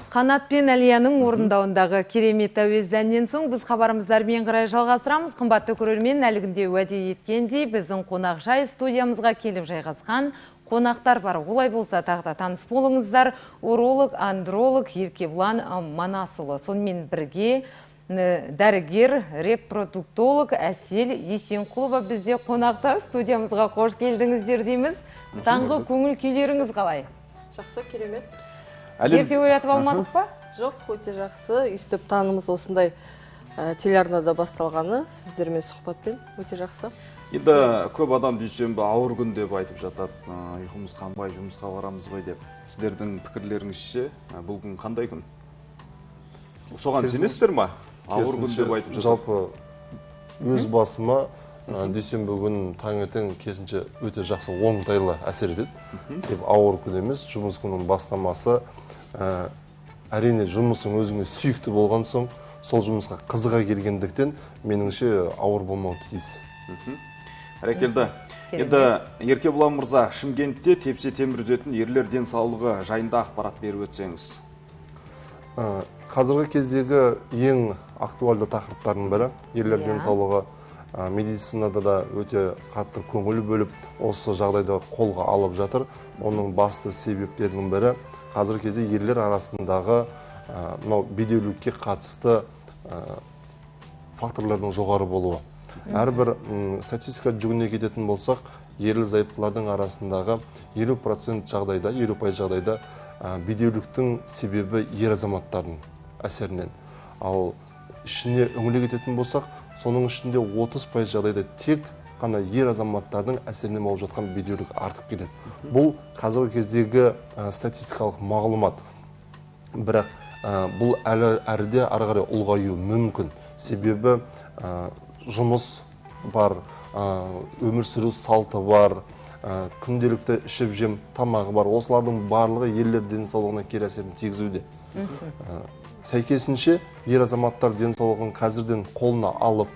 Қанат пен Әлияның орындауындағы керемет әуездәннен соң біз хабарымыздармен қарай жалғастырамыз. Қымбатты көрермен, әлгінде уәде еткендей, біздің қонақжай студиямызға келіп жайғасқан қонақтар бар. Олай болса тағда таныс болыңыздар. Уролог, андролог Еркебұлан Манасұлы. Сонымен бірге дәрігер, репродуктолог Әсел Есенқұлова бізде қонақта. Студиямызға қош келдіңіздер дейміз. Таңғы көңіл күйлеріңіз қалай? Жақсы, керемет. Ерте оятып алмадық па? Жоқ, өте жақсы. Үстіп таңымыз осындай телеарнада басталғаны, сіздермен сұхбатпен өте жақсы. Енді көп адам дүйсенбі ауыр күн деп айтып жатады. Ұйқымыз қанбай, жұмысқа барамыз бай деп. Сіздердің пікірлеріңізше, бұл күн қандай күн? Соған сенесіздер ма? Ауыр күн деп айтып жатады. Жалпы өз басыма дүйсенбі күн таңертең керісінше өте жақсы оңтайлы әсер етеді. Деп ауыр күн емес, жұмыс күннің бастамасы. Әрине жұмысың өзіңе сүйікті болған соң, сол жұмысқа қызыға келгендіктен меніңше ауыр болмауы тиіс. Әрекелді. Енді Еркебұлан мырза, Шымкентте тепсе темір үзетін ерлер денсаулығы жайында ақпарат беріп өтсеңіз. Қазіргі кездегі ең актуальды тақырыптардың бірі ерлер денсаулығы. Медицинада да өте қатты көңіл бөліп, осы жағдайда қолға алып жатыр. Оның басты себептерінің бірі қазіргі кезде ерлер арасындағы бедеулікке қатысты факторлардың жоғары болуы. Әрбір статистика жүгіне кететін болсақ, ерлі-зайыптылардың арасындағы 50% жағдайда, 50% жағдайда бедеуліктің себебі ер азаматтардың әсерінен. Ал ішіне үңіле кететін болсақ, соның ішінде 30% жағдайда тек қана ер азаматтардың әсерінен болып жатқан бедеулік артып келеді. Бұл қазіргі кездегі статистикалық мағлұмат. Бірақ бұл әріде ары қарай ұлғаю мүмкін. Себебі жұмыс бар, өмір сүру салты бар, күнделікті ішіп жем тамағы бар. Осылардың барлығы ерлер денсаулығына кері әсерін тигізуде. Сәйкесінше ер азаматтар денсаулығын қазірден қолына алып,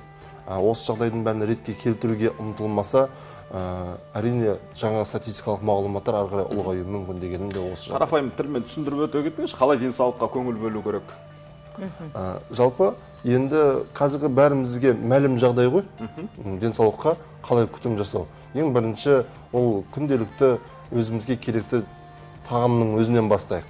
осы жағдайдың бәрін ретке келтіруге ұмтылмаса, әрине жаңа статистикалық мағлұматтар ары қарай ұлғаю мүмкін дегенім де осы жағдай. Қарапайым тілмен түсіндіріп өте кетіңізші, қалай денсаулыққа көңіл бөлу керек? Жалпы енді қазіргі бәрімізге мәлім жағдай ғой, денсаулыққа қалай күтім жасау. Ең бірінші ол күнделікті өзімізге керекті тағамның өзінен бастайық.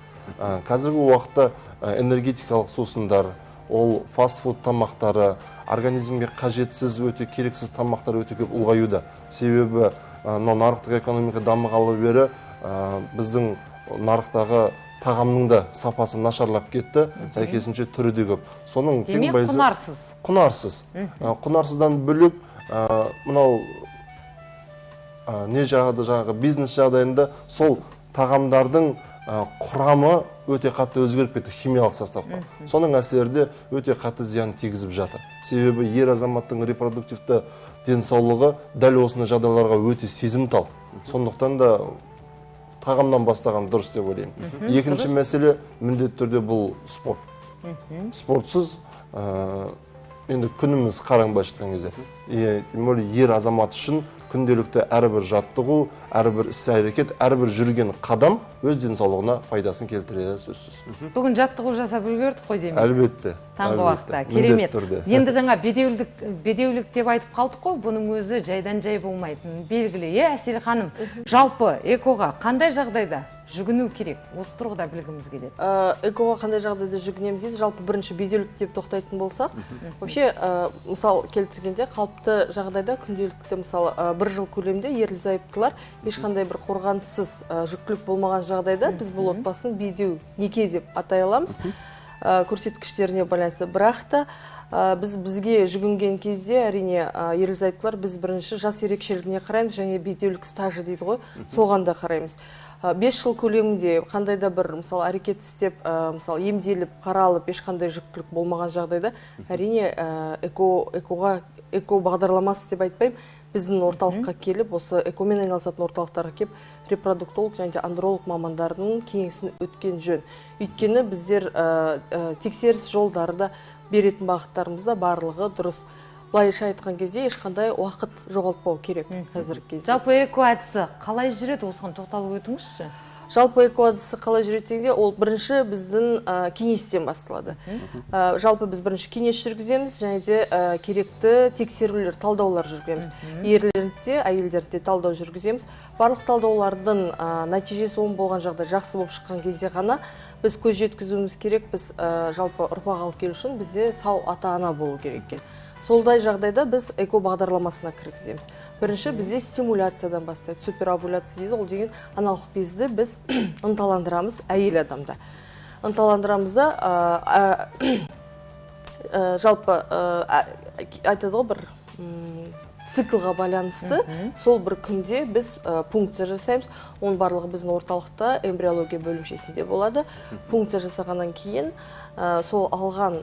Қазіргі уақытта энергетикалық сусындар, ол фастфуд тамақтары, организмге қажетсіз өте керексіз тамақтар өте көп ұлғаюда. Себебі нарықтық экономика дамығалы бері біздің нарықтағы тағамның да сапасы нашарлап кетті, сәйкесінше түрі де көп. Соның демек құнарсыз. Құнарсыз. Құнарсыздан бөлек мынау не жаңағы бизнес жағдайында сол тағамдардың құрамы өте қатты өзгеріп кетті, химиялық составқа. Соның әсерде өте қатты зиян тигізіп жатыр. Себебі ер азаматтың репродуктивті денсаулығы дәл осындай жағдайларға өте сезімтал. Сондықтан да тағамнан бастаған дұрыс деп ойлаймын. Екінші мәселе міндетті түрде бұл спорт. Спортсыз енді күніміз қараң былайша айтқан кезде. Ер азамат үшін күнделікті әрбір жаттығу, әрбір іс-әрекет, әрбір жүрген қадам өз денсаулығына пайдасын келтіреді сөзсіз. Бүгін жаттығу жасап үлгердік қой деймін. Әлбетте. Таңғы уақытта, керемет. Енді жаңа бедеулік деп айтып қалдық қой, бұның өзі жайдан жай болмайтын белгілі. Әсел ханым, жалпы экоға қандай жағдайда жүгіну керек? Осы тұрғыда білгіміз келеді. Экоға қандай жағдайда жүгінеміз дейді? Жалпы бірінші бедеулік деп тоқтайтын болсақ, вообще мысал келтіргенде қалыпты жағдайда күнделікті мысалы бір жыл көлемде ерлі-зайыптылар ешқандай бір қорғансыз жүктілік болмаған жағдайда біз бұл отбасын бедеу неке деп атай аламыз. Көрсеткіштеріне байланысты. Бірақ та бізге жүгінген кезде әрине ерлі-зайыптылар біз бірінші жас ерекшелігіне қараймыз және бедеулік стажы дейді ғой, соған да қараймыз. 5 жыл көлемінде қандайда бір мысалы әрекет істеп, мысалы емделіп, қаралып, ешқандай жүктілік болмаған жағдайда әрине эко бағдарламасы деп айтпаймын, біздің орталыққа келіп, осы экомен айналысатын орталықтарға келіп, репродуктолог және андролог мамандардың кеңесін өткен жөн. Өйткені біздер тексеріс жолдары да беретін бағыттарымызда барлығы дұрыс. Былайша айтқан кезде ешқандай уақыт жоғалтпау керек қазіргі кезде. Жалпы эко әдісі қалай жүреді, осыған тоқталып өтіңізші? Жалпы эко әдісі қалай жүреді дегенде, ол бірінші біздің кеңестен басталады. Жалпы біз бірінші кеңес жүргіземіз, және де керекті тексерулер, талдаулар жүргіземіз. Ерлерде, әйелдерде талдау жүргіземіз. Барлық талдаулардың нәтижесі оң болған жағдай, жақсы болып шыққан кезде ғана біз көз жеткізуіміз керек. Біз жалпы ұрпақ алып келу үшін бізде сау ата-ана болу керек екен. Солдай жағдайда біз эко бағдарламасына кіргіземіз. Бірінші бізде стимуляциядан бастайды. Суперовуляция дейді, ол деген аналық безді біз ынталандырамыз әйел адамда. Ынталандырамыз да жалпы айтады ғой, бір циклға байланысты сол бір күнде біз пункция жасаймыз. Оның барлығы біздің орталықта эмбриология бөлімшесінде болады. Пункция жасағаннан кейін сол алған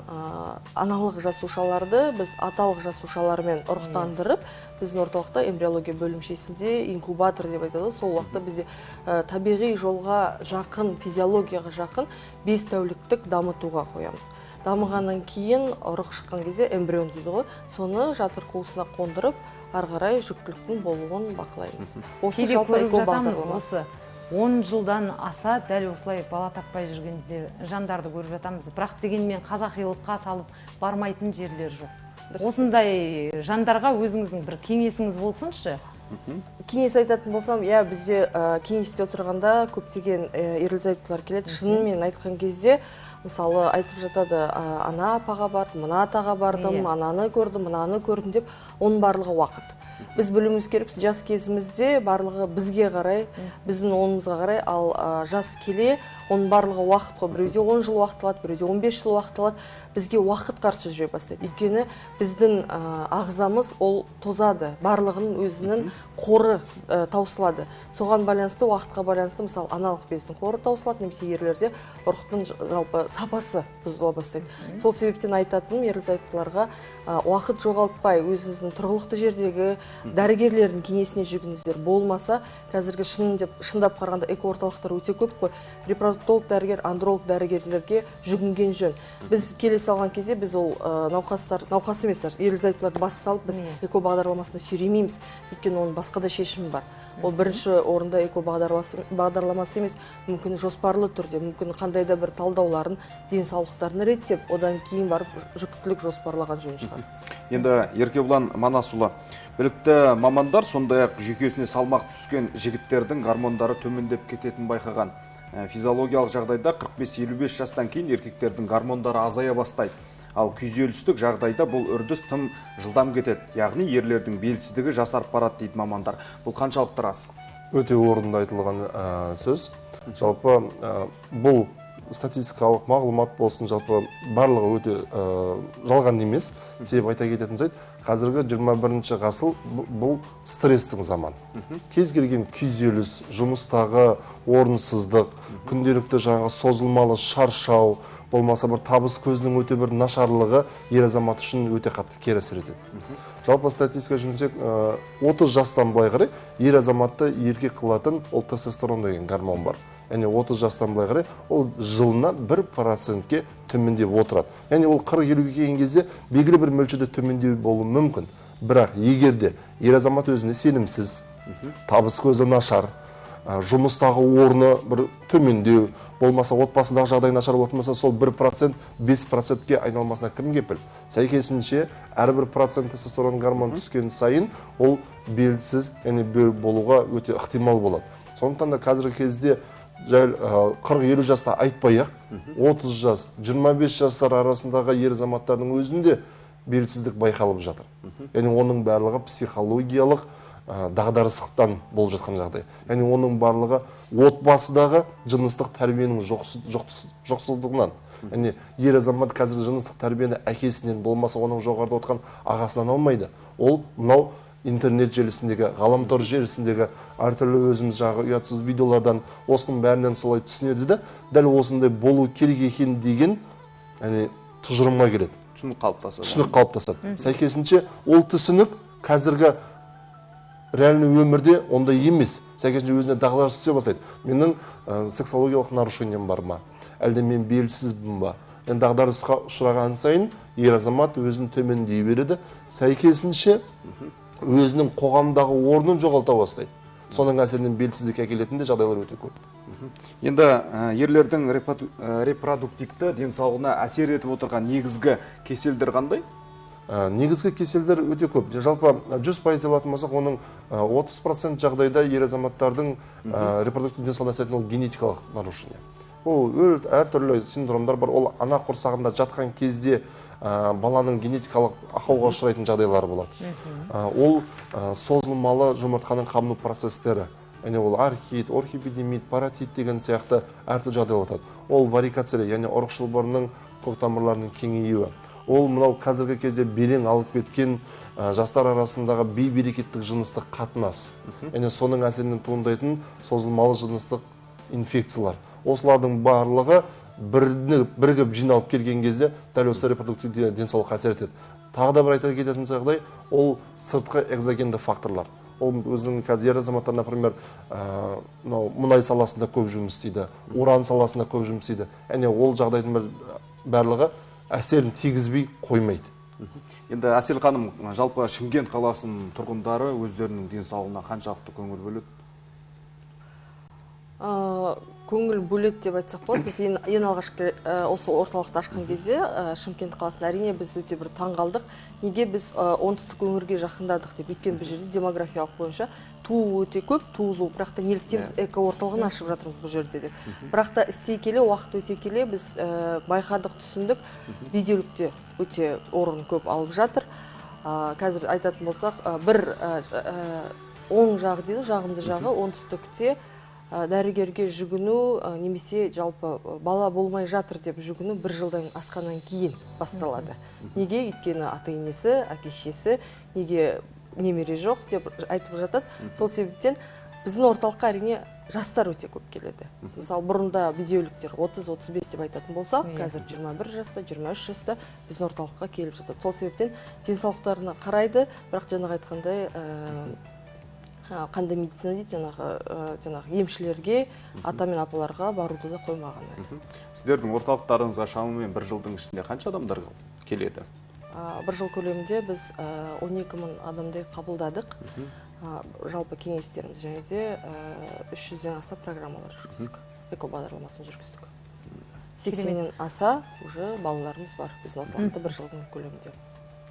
аналық жасушаларды біз аталық жасушалармен ұрықтандырып, біздің орталықта эмбриология бөлімшесінде инкубатор деп айтады. Сол уақытта бізде табиғи жолға жақын, физиологияға жақын 5 тәуліктік дамытуға қоямыз. Дамығаннан кейін ұрық шыққан кезде эмбрион дейді ғой, соны жатыр қуысына қондырып, арғарай жүктіліктің болуын бақылаймыз. Осы жалпы эко бағдарламасы. 10 жылдан аса дәл осылай бала таппай жүргенде жандарды көріп жатамыз. Бірақ дегенмен қазақилыққа салып бармайтын жерлер жоқ. Осындай жандарға өзіңіздің бір кеңесіңіз болсыншы? Кеңес айтатын болсам, бізде кеңесте отырғанда көптеген ерлі-зайыптылар келеді. Шынымен айтқан кезде, мысалы, айтып жатады, ана апаға бардым, мына атаға бардым, ананы көрдім, мынаны көрдім деп, оның барлығы уақыт. Біз білуіміз керек, жас кезімізде барлығы бізге қарай, біздің онымызға қарай, ал жас келе, оның барлығы уақыт қой. Біреуде 10 жыл уақыт алады, біреуде 15 жыл уақыт алады. Бізге уақыт қарсы жүре бастайды. Өйткені біздің ағзамыз ол тозады, барлығының өзінің қоры таусылады. Соған байланысты, уақытқа байланысты, мысалы, аналық бездің қоры таусылады, немесе ерлерде ұрықтың жалпы сапасы бұзыла бастайды. Сол себептен айтатыным ерлі-зайыптыларға уақыт жоғалтпай, өзіңіздің тұрғылықты жердегі дәрігерлердің кеңесіне жүгініңіздер. Болмаса, қазіргі шындап қарағанда эко орталықтар өте көп қой. Репродуктолог дәрігер, андролог дәрігерлерге жүгінген жөн. Біз келе салған кезде біз ол науқас емес, ерлі-зайыптыларды бас салып, біз эко бағдарламасына сүйремейміз. Өйткені оның басқа да шешімі бар. Ол бірінші орында эко бағдарламасы емес, мүмкін жоспарлы түрде, мүмкін қандай да бір талдауларын, денсаулықтарын реттеп, одан кейін барып жүктілік жоспарлаған жөн шығар. Енді Еркебұлан Манасұлы, білікті мамандар сондай-ақ жүйкесіне салмақ түскен жігіттердің гормондары төмендеп кететін байқаған. Физиологиялық жағдайда 45-55 жастан кейін еркектердің гормондары азая бастайды. Ал күйзелістік жағдайда бұл үрдіс тым жылдам кетеді. Яғни ерлердің белсіздігі жасарып барады дейді мамандар. Бұл қаншалықты рас? Өте орынды айтылған сөз. Жалпы бұл статистикалық мағлұмат болсын, жалпы барлығы өте жалған емес. Себеп айта кететін жайт, қазіргі 21-ші ғасыр бұл стресстің заман. Кез келген күйзеліс, жұмыстағы орынсыздық, күнделікті жаңағы созылмалы шаршау, болмаса бір табыс көзінің өте бір нашарлығы ер азамат үшін өте қатты кері әсер етеді. Жалпы статистика жүгінсек, 30 жастан былай қарай ер азаматты еркек қылатын ол тестостерон деген гормон бар. Яғни 30 жастан былай қарай ол жылына 1%-ке төмендеп отырады. Яғни ол 40-50-ге келген кезде белгілі бір мөлшерде төмендеу болуы мүмкін. Бірақ егер де ер азамат өзіне сенімсіз, табыс көзі нашар, жұмыстағы орны бір төмендеу, болмаса отбасындағы жағдай нашар болмаса, сол 1% 5%-ке айналмасына кім кепіл? Сәйкесінше әрбір процент тестостерон гормон түскен сайын ол белсіз, яғни бөл болуға өте ықтимал болады. Сондықтан да қазіргі кезде 40-50 жаста айтпай-ақ, 30 жас, 25 жастар арасындағы ер азаматтардың өзінде белсіздік байқалып жатыр. Яғни оның барлығы психологиялық дағдарыстықтан болып жатқан жағдай. Яғни оның барлығы отбасыдағы жыныстық тәрбиенің жоқсыздығынан. Яғни ер азамат қазір жыныстық тәрбиені әкесінен, болмаса оның жоғарыда отырған ағасынан алмайды. Ол мынау интернет желісіндегі, ғаламтор желісіндегі әртүрлі өзіміз жағы ұятсыз видеолардан осының бәрінен солай түсінеді де, дәл осындай болу керек екен деген тұжырымға келеді. Түсінік қалыптасады. Сәйкесінше ол түсінік қазіргі реальный өмірде ондай емес. Сәйкесінше өзіне дағдарыс түсе бастайды. Менің сексологиялық нарушением бар ма? Әлде мен белсізбін ба? Дағдарысқа ұшыраған сайын ер азамат өзін төмендей береді. Сәйкесінше өзінің қоғамдағы орнын жоғалта бастайды. соның әсерінен белсіздік әкелетін де жағдайлар өте көп. Енді ерлердің репродуктивті денсаулығына әсер етіп отырған негізгі кеселдер қандай? Негізгі кеселдер өте көп. Жалпы 100% алатын болсақ, оның 30% жағдайда ер азаматтардың репродуктивті денсаулығына әсер ететін ол генетикалық нарушение. Ол әртүрлі синдромдар бар. Ол ана құрсағында жатқан кезде баланың генетикалық ақауға ұшырайтын жағдайлары болады. Ол созылмалы жұмыртқаның қабыну процестері. Яғни ол архит, орхипедемид, паратит деген сияқты әртүрлі жағдайлар болады. Ол варикация, яғни ұрық шылбырының көк тамырларының кеңеюі. Ол мынау қазіргі кезде белең алып кеткен жастар арасындағы бейберекеттік жыныстық қатынас. Яғни соның әсерінен туындайтын созылмалы жыныстық инфекциялар. Осылардың барлығы бірігіп жиналып келген кезде дәл осы репродуктивті денсаулыққа әсер етеді. Тағы да бір айта кететін жағдай, ол сыртқы экзогенді факторлар. Ол өзінің қазір ер азаматтар, например, мұнай саласында көп жұмыс істейді, уран саласында көп жұмыс істейді. Яғни ол жағдайдың барлығы әсерін тигізбей қоймайды. Енді Әсел ханым, жалпы Шымкент қаласының тұрғындары өздерінің денсаулығына қаншалықты көңіл бөледі? Көңіл бөледі деп айтсақ болады. Біз ең алғашқы осы орталықты ашқан кезде Шымкент қаласында әрине біз өте бір таңғалдық. Неге біз оңтүстік өңірге жақындадық деп. Өйткені бұл жерде демографиялық бойынша туу өте көп, туылу. Бірақ та неліктен біз эко-орталығын ашып жатырмыз бұл жерде де. Бірақ та істей келе, уақыт өте келе біз байқадық, түсіндік. Видеолікте өте орын көп алып жатыр. Қазір айтатын болсақ, бір оң жағы дейді, жағымды жағы оңтүстікте дәрігерге жүгіну немесе жалпы бала болмай жатыр деп жүгіну бір жылдан асқаннан кейін басталады. Неге? Өйткені ата-енесі, әке-шешесі неге немере жоқ деп айтып жатады. Сол себептен біздің орталыққа әрине жастар өте көп келеді. Мысалы, бұрында видеоліктер 30-35 деп айтатын болсақ, қазір 21 жаста, 23 жаста біздің орталыққа келіп жатады. Сол себептен денсаулықтарына қарайды, бірақ жаңағы айтқандай қандай медицина дейді, жаңағы емшілерге, ата мен апаларға баруды да қоймаған. Сіздердің орталықтарыңызға шамамен бір жылдың ішінде қанша адамдар келеді? Бір жыл көлемінде біз 12 000 адамдай қабылдадық. Жалпы кеңестеріміз және де 300-ден аса программалар жүргіздік. Эко бағдарламасын жүргіздік. 80-нен аса уже балаларымыз бар біздің орталықта бір жылдың көлемінде.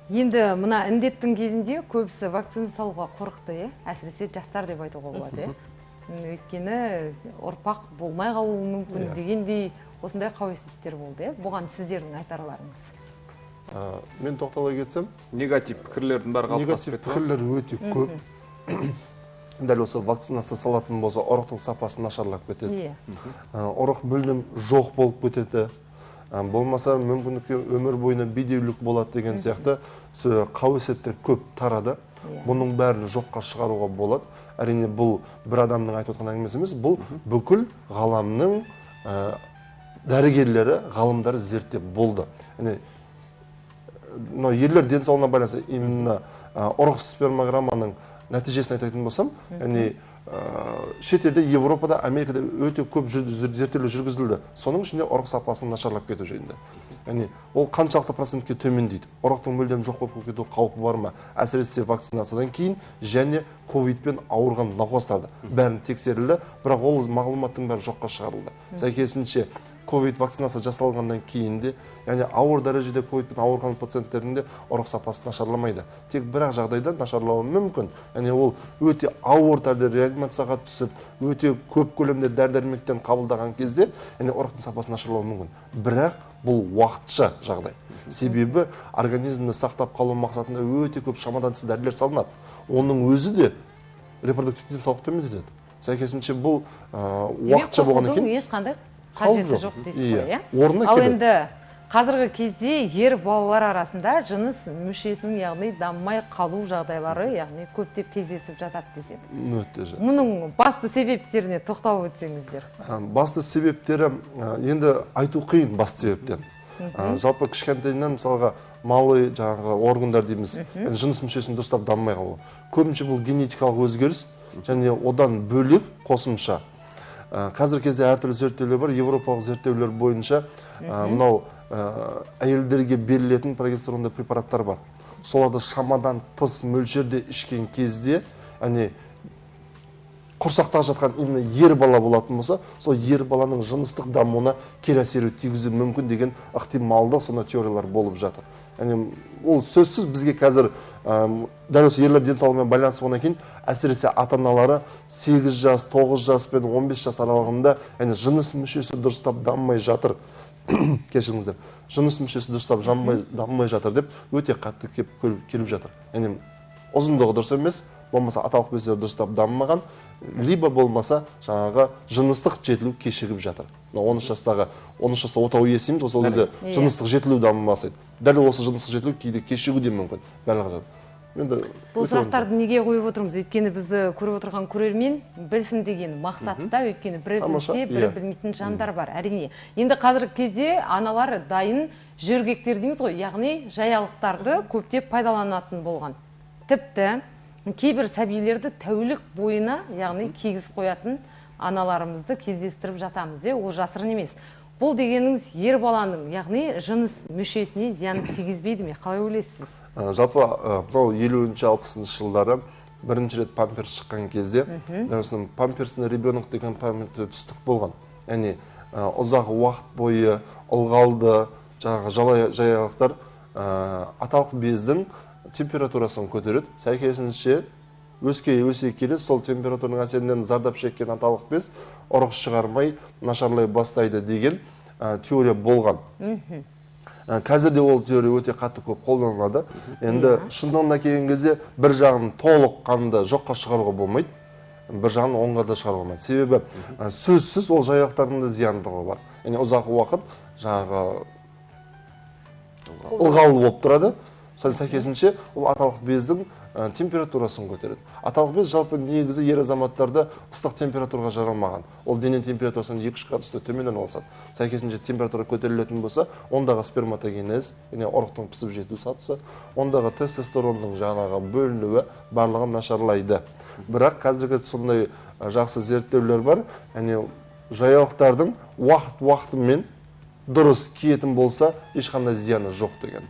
Енді мына індеттің кезінде көбісі вакцина салуға қорықты, әсіресе жастар деп айтуға болады. Өйткені ұрпақ болмай қалуы мүмкін дегендей осындай қауесеттер болды. Бұған сіздердің айтарларыңыз? Мен тоқтала кетсем, негатив пікірлердің бәрі қалыптасып кетті. Негатив пікірлер өте көп. Дәл осы вакцинасы салатын болса, ұрықтың сапасы нашарлап кетеді. Ұрық мүлдем жоқ болып кетеді. Болмаса мүмкіндікке өмір бойына бедеулік болады деген сияқты қауесеттер көп тарады. Бұның бәрін жоққа шығаруға болады. Әрине бұл бір адамның айтып отқан әңгімесі емес, бұл бүкіл ғаламның дәрігерлері, ғалымдары зерттеп болды. Ерлер денсаулығына байланысты именно ұрық спермограмманың нәтижесін айтатын болсам, шетелде, Европада, Америкада өте көп зерттеулер жүргізілді. Соның ішінде ұрық сапасының нашарлап кету жайында. Ол қаншалықты процентке төмендейді? Ұрықтың мүлдем жоқ болып кету қаупі бар ма? Әсіресе вакцинациядан кейін және ковидпен ауырған науқастарды бәрін тексерілді, бірақ ол мағлұматтың бәрі жоққа шығарылды. Сәйкесінше ковид вакцинасы жасалғаннан кейін де, яғни ауыр дәрежеде ковидпен ауырған пациенттерінде ұрық сапасы нашарламайды. Тек бірақ жағдайда нашарлауы мүмкін. Яғни ол өте ауыр түрде реанимацияға түсіп, өте көп көлемде дәрі-дәрмектен қабылдаған кезде, яғни ұрықтың сапасы нашарлауы мүмкін. Бірақ бұл уақытша жағдай. Себебі организмді сақтап қалу мақсатында өте көп шамадан тыс дәрілер салынады. Оның өзі де репродуктивті денсаулықты төмендетеді. Сәйкесінше бұл уақытша болғаннан кейін ешқандай қажеті жоқ дейсіз ғой, орнына ал келеді. енді қазіргі кезде ер балалар арасында жыныс мүшесінің, яғни дамымай қалу жағдайлары, яғни көптеп кездесіп жатады деседі. Мұның басты себептеріне тоқталып өтсеңіздер. Басты себептері енді айту қиын басты себептен. Жалпы кішкентайынан мысалға малый жаңағы органдар дейміз, жыныс мүшесін дұрыстап дамымай қалу. Көбінше бұл генетикалық өзгеріс және одан бөлек қосымша. Қазір кезде әртүрлі зерттеулер бар. Европалық зерттеулер бойынша мынау әйелдерге берілетін прогестеронды препараттар бар. Соларды шамадан тыс мөлшерде ішкен кезде, құрсақтағы жатқан именно ер бала болатын болса, сол ер баланың жыныстық дамуына кері әсер тигізуі мүмкін деген ықтималдық сондай теориялар болып жатыр. Яғни ол сөзсіз бізге қазір дәл осы ерлер денсаулығымен байланысты болғаннан кейін әсіресе ата-аналары 8 жас, 9 жас пен 15 жас аралығында яғни жыныс мүшесі дұрыстап дамымай жатыр. Кешіріңіздер. Жыныс мүшесі дұрыстап дамымай жатыр деп өте қатты келіп жатыр. Яғни ұзындығы дұрыс емес, болмаса аталық бездері дұрыстап дамымаған, либо болмаса жаңағы жыныстық жетілу кешігіп жатыр. 13 жастағы отау иесі дейміз, сол кезде жыныстық жетілу дамымаса, дәл осы жыныстық жетілу кейде кешігуі де мүмкін. Бұл сұрақтарды неге қойып отырмыз? Өйткені бізді көріп отырған көрермен білсін деген мақсатта, өйткені бірі білсе, бірі білмейтін жандар бар. Әрине. Енді қазіргі кезде аналар дайын жөргектер дейміз ғой, яғни жаялықтарды көптеп пайдаланатын болған. Тіпті кейбір сәбилерді тәулік бойына, яғни кигізіп қоятын аналарымызды кездестіріп жатамыз. Ол жасырын емес. Бұл дегеніңіз ер баланың, яғни жыныс мүшесіне зиян тигізбейді ме? Қалай ойлайсыз? Жалпы, бұл 50-60 жылдары бірінші рет памперс шыққан кезде, памперсіне ребенок деген памперсі түстік болған. Яғни ұзақ уақыт бойы ылғалды, жаңағы жаялықтар аталық бездің температурасын көтереді. Сәйкесінше өсе келе сол температураның әсерінен зардап шеккен аталық без ұрық шығармай нашарлай бастайды деген теория болған. Қазірде ол теория өте қатты көп қолданылады. Енді шындығына келген кезде бір жағын толық қанды жоққа шығаруға болмайды, бір жағын оңға да шығаруға болмайды. Себебі сөзсіз ол жаялықтардың да зияндығы бар. Яғни ұзақ уақыт жаңағы ылғалды болып тұрады. Сәйкесінше ол аталық бездің температурасын көтереді. Аталық без жалпы негізі ер азаматтарда ыстық температураға жаралмаған. Ол дене температурасынан 2-3 градусты төмен орналасады. Сәйкесінше температура көтерілетін болса, ондағы сперматогенез, яғни ұрықтың пісіп жету сатысы, ондағы тестостеронның жаңағы бөлінуі барлығы нашарлайды. Бірақ қазіргі сондай жақсы зерттеулер бар, яғни жаялықтардың уақыт-уақытымен дұрыс киетін болса, ешқандай зияны жоқ деген.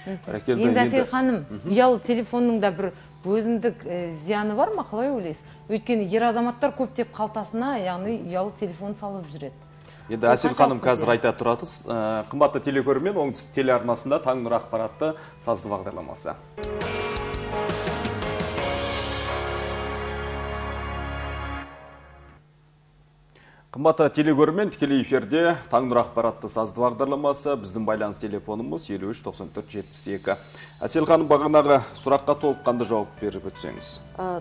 Енді Әсел ханым, ұялы телефонның да бір өзіндік зияны бар ма, қалай ойлайсыз? Өйткені ер азаматтар көптеп қалтасына, яғни ұялы телефон салып жүреді. Енді Әсел ханым қазір айта тұратыз. Қымбатты телекөрермен, оңтүстік телеарнасында таң нұр ақпаратты сазды бағдарламасы. Қымбатты телекөрермен, тікелей эфирде таң нұр ақпаратты сазды бағдарламасы. Біздің байланыс телефонымыз 53-94-72. Әсел ханым, бағанағы сұраққа толыққанды жауап беріп өтсеңіз.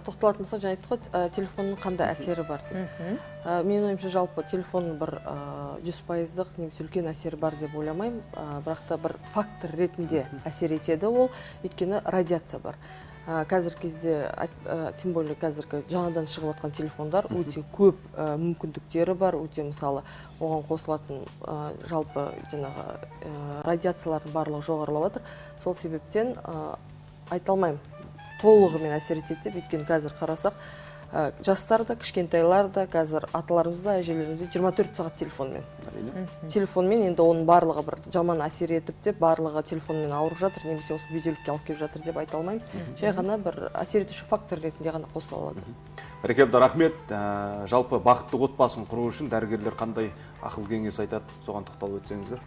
Тоқталатын болса, жаңа айттық қой, телефонның қандай әсері бар деп. Менің ойымша жалпы телефонның бір 100%-ық немесе үлкен әсері бар деп ойламаймын. Бірақ та бір фактор ретінде әсер етеді ол, өйткені радиация бар. Қазір кезде, тем более қазіргі жаңадан шығып жатқан телефондар өте көп мүмкіндіктері бар, өте мысалы оған қосылатын жалпы радиациялардың барлығы жоғарылап жатыр. Сол себептен айта алмаймын, толығымен әсер етеді деп, өйткені қазір қарасақ, жастар да, кішкентайлар да, қазір аталарымыз да, әжелеріміз де 24 сағат телефонмен. Телефонмен енді оның барлығы бір жаман әсер етіп деп, барлығы телефонмен ауырып жатыр, немесе осы бедеулікке алып келіп жатыр деп айта алмаймыз. Жай ғана бір әсер етуші фактор ретінде ғана қосыла алады. Бәрекелді, рахмет. Жалпы бақытты отбасын құру үшін дәрігерлер қандай ақыл кеңес айтады, соған тоқталып өтсеңіздер?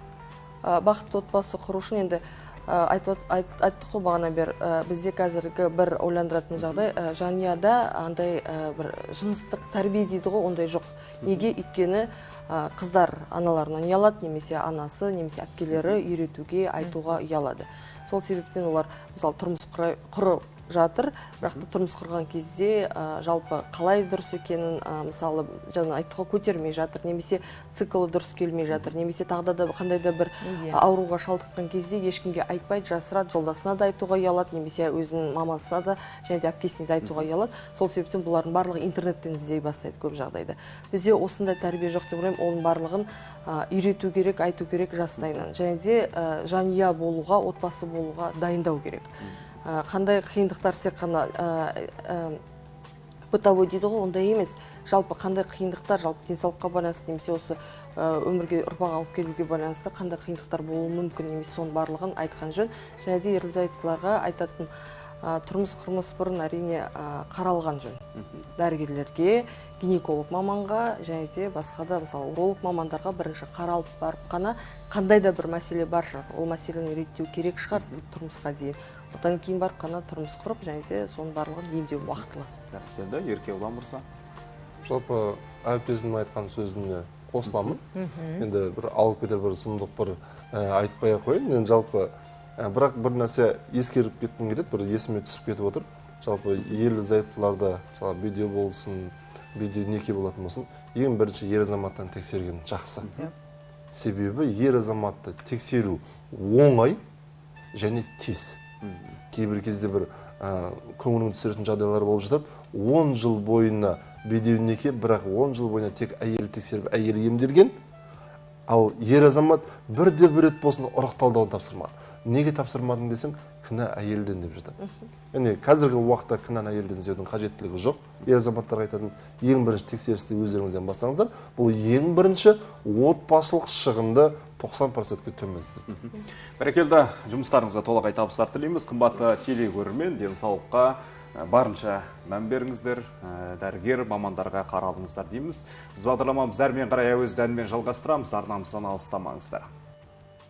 Бақытты отбасы құру үшін енді айттық қой бағана бер, бізде қазіргі бір ойландыратын жағдай, жанұяда андай бір жыныстық тәрбие дейді ғой, ондай жоқ. Неге? Өйткені қыздар аналарынан ұялады, немесе анасы, немесе әпкелері үйретуге, айтуға ұялады. Сол себептен олар мысалы тұрмыс құрып жатыр, бірақ та тұрмыс құрған кезде жалпы қалай дұрыс екенін мысалы жаңа айтуға көтермей жатыр, немесе циклы дұрыс келмей жатыр, немесе тағда да қандай да бір ауруға шалдыққан кезде ешкімге айтпайды, жасырады, жолдасына да айтуға ұялады, немесе өзінің мамасына да және де әпкесіне де айтуға ұялады. Сол себептен бұлардың барлығы интернеттен іздей бастайды көп жағдайда. Бізде осындай тәрбие жоқ деп ойлаймын, оның барлығын үйрету керек, айту керек жастайынан. Және де жанұя болуға, отбасы болуға дайындау керек. Қандай қиындықтар тек қана бытовой дейді ғой, ондай емес. Жалпы қандай қиындықтар, жалпы денсаулыққа байланысты, немесе осы өмірге ұрпақ алып келуге байланысты қандай қиындықтар болуы мүмкін, немесе соның барлығын айтқан жөн. Және де ерлі-зайыптыларға айтатын тұрмыс құрмыс бұрын әрине қаралған жөн. Дәрігерлерге, гинеколог маманға және де басқа да мысалы уролог мамандарға бірінші қаралып барып қана қандай да бір мәселе бар шығар, ол мәселені реттеу керек шығар тұрмысқа дейін. Одан кейін барып қана тұрмыс құрып және де соның барлығын емдеу уақытылы. Бәрекелді, Еркебұлан мырза. Жалпы әріптесімнің айтқан сөзіне қосыламын. Енді бір алып кетер бір сұмдық бір айтпай ақ қояйын. Енді жалпы бірақ бір нәрсе ескеріп кеткім келеді, бір есіме түсіп кетіп отыр. Жалпы ерлі зайыптыларда мысалы видео болсын, видео неке болатын болсын, ең бірінші ер азаматтан тексерген жақсы. Себебі ер азаматты тексеру оңай және тез. Кейбір кезде бір көңілін түсіретін жағдайлар болып жатады. 10 жыл бойына видео неке, бірақ 10 жыл бойына тек әйелі тексеріп, әйелі емделген, ал ер азамат бірде-бір рет болсын ұрықталдауын тапсырмаған. Неге тапсырмадың десең, кінә әйелден деп жатады. Яғни қазіргі уақытта кінәні әйелден іздеудің қажеттілігі жоқ. Ер азаматтарға айтатын ең бірінші тексерісті өздеріңізден бастаңыздар. Бұл ең бірінші отбасылық шығынды 90%-ке төмендетеді. Бәрекелді, жұмыстарыңызға толағай табыстар тілейміз. Қымбатты телекөрермен, денсаулыққа барынша мән беріңіздер, дәрігер мамандарға қаралыңыздар дейміз. Біз бағдарламамызды әрмен қарай әуезді әнмен жалғастырамыз. Арнамыздан алыстамаңыздар.